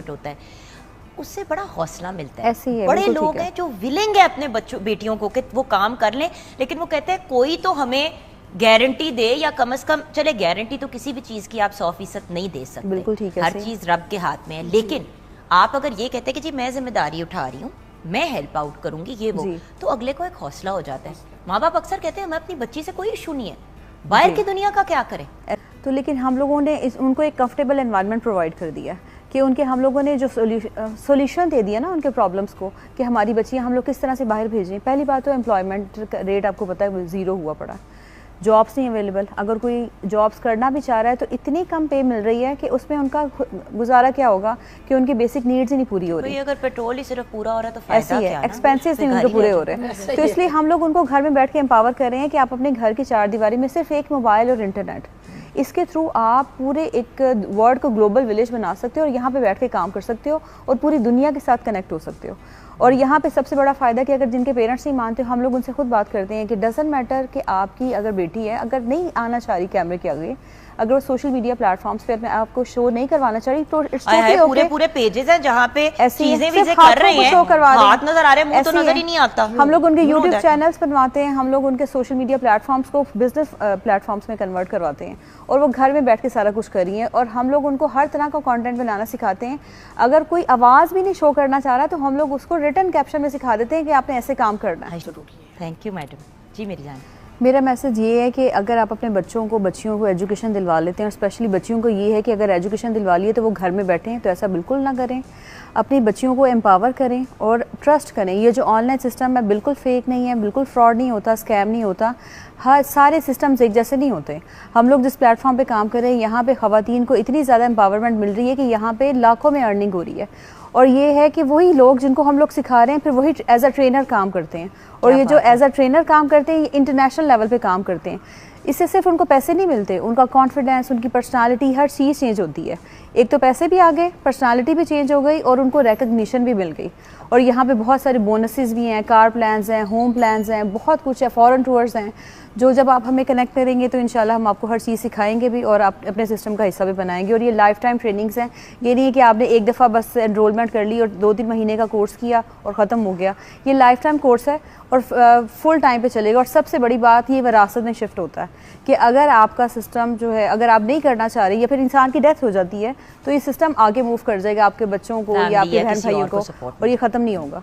Input होता है, उससे बड़ा हौसला मिलता है। ऐसे ही है, बड़े लोग हैं जो विलिंग है अपने बच्चों बेटियों को कि वो काम कर लें, लेकिन वो कहते हैं कोई तो हमें गारंटी दे, या कम से कम चले गारंटी तो किसी भी चीज की आप 100% नहीं दे सकते, बिल्कुल ठीक है, हर चीज रब के हाथ में है। लेकिन आप अगर ये कहते हैं कि जी मैं जिम्मेदारी उठा रही हूँ, मैं हेल्प आउट करूंगी, ये वो, तो अगले को एक हौसला हो जाता है। माँ बाप अक्सर कहते हैं हमें अपनी बच्ची से कोई इशू नहीं है, बाहर की दुनिया का क्या करें। तो लेकिन हम लोगों ने उनको एक कंफर्टेबल एनवायरनमेंट प्रोवाइड कर दिया कि उनके हम लोगों ने जो सोल्यूशन दे दिया ना उनके प्रॉब्लम्स को, कि हमारी बच्चियाँ हम लोग किस तरह से बाहर भेजें। पहली बात तो एम्प्लॉयमेंट रेट आपको पता है 0 हुआ पड़ा, जॉब्स नहीं अवेलेबल। अगर कोई जॉब्स करना भी चाह रहा है तो इतनी कम पे मिल रही है कि उसमें उनका गुजारा क्या होगा कि उनकी बेसिक नीड्स ही नहीं पूरी हो रही। अगर पेट्रोल ही सिर्फ पूरा हो रहा है तो फायदा क्या है, एक्सपेंसेस नहीं उनके पूरे हो रहे। तो इसलिए हम लोग उनको घर में बैठ के एम्पावर कर रहे हैं कि आप अपने घर की 4 दीवारी में सिर्फ एक मोबाइल और इंटरनेट, इसके थ्रू आप पूरे एक वर्ल्ड को ग्लोबल विलेज बना सकते हो और यहाँ पे बैठ के काम कर सकते हो और पूरी दुनिया के साथ कनेक्ट हो सकते हो। और यहाँ पे सबसे बड़ा फ़ायदा कि अगर जिनके पेरेंट्स नहीं मानते, हम लोग उनसे खुद बात करते हैं कि डजंट मैटर कि आपकी अगर बेटी है, अगर नहीं आना चाह रही कैमरे के आगे, अगर वो सोशल मीडिया प्लेटफॉर्म्स पे अपने आप को शो नहीं करवाना चाह रही, तो इट्स ओके। पूरे पेजेस हैं जहां पे चीजें भी कर रहे हैं, हाथ नजर आ रहे हैं, मुंह तो नजर ही नहीं आता। हम लोग उनके यूट्यूब चैनल्स बनवाते हैं, हम लोग उनके सोशल मीडिया प्लेटफॉर्म्स को बिजनेस प्लेटफॉर्म्स में कन्वर्ट करवाते हैं और वो घर में बैठ के सारा कुछ कर रही हैं। और हम लोग उनको हर तरह का कंटेंट बनाना सिखाते हैं। अगर कोई आवाज़ भी नहीं शो करना चाह रहा तो हम लोग उसको रिटन कैप्शन में सिखा देते हैं कि आपने ऐसे काम करना है। थैंक यू मैडम जी। मेरी जान, मेरा मैसेज ये है कि अगर आप अपने बच्चों को बच्चियों को एजुकेशन दिलवा लेते हैं, और स्पेशली बच्चियों को ये है कि अगर एजुकेशन दिलवा लिए तो वो घर में बैठें, तो ऐसा बिल्कुल ना करें। अपनी बच्चियों को एम्पावर करें और ट्रस्ट करें। ये जो ऑनलाइन सिस्टम है बिल्कुल फेक नहीं है, बिल्कुल फ्रॉड नहीं होता, स्कैम नहीं होता। हर सारे सिस्टम्स एक जैसे नहीं होते। हम लोग जिस प्लेटफॉर्म पे काम कर रहे हैं, यहाँ पे ख़वातीन को इतनी ज़्यादा एम्पावरमेंट मिल रही है कि यहाँ पे लाखों में अर्निंग हो रही है। और ये है कि वही लोग जिनको हम लोग सिखा रहे हैं फिर वही एज अ ट्रेनर काम करते हैं, और ये जो एज अ ट्रेनर काम करते हैं ये इंटरनेशनल लेवल पे काम करते हैं। इससे सिर्फ उनको पैसे नहीं मिलते, उनका कॉन्फिडेंस, उनकी पर्सनालिटी, हर चीज़ चेंज होती है। एक तो पैसे भी आ गए, पर्सनालिटी भी चेंज हो गई और उनको रिकग्निशन भी मिल गई। और यहाँ पे बहुत सारे बोनसेस भी हैं, कार प्लान्स हैं, होम प्लान्स हैं, बहुत कुछ है, फॉरेन टूर्स हैं, जो जब आप हमें कनेक्ट करेंगे तो इंशाल्लाह हम आपको हर चीज़ सिखाएंगे भी और आप अपने सिस्टम का हिस्सा भी बनाएंगे। और ये लाइफ टाइम ट्रेनिंग्स हैं, ये नहीं है कि आपने एक दफ़ा बस एनरोलमेंट कर ली और 2-3 महीने का कोर्स किया और ख़त्म हो गया। ये लाइफ टाइम कोर्स है और फुल टाइम पे चलेगा। और सबसे बड़ी बात ये विरासत में शिफ्ट होता है कि अगर आपका सिस्टम जो है, अगर आप नहीं करना चाह रहे या फिर इंसान की डेथ हो जाती है, तो ये सिस्टम आगे मूव कर जाएगा आपके बच्चों को या आपके बहन भाइयों को, और ये ख़त्म नहीं होगा।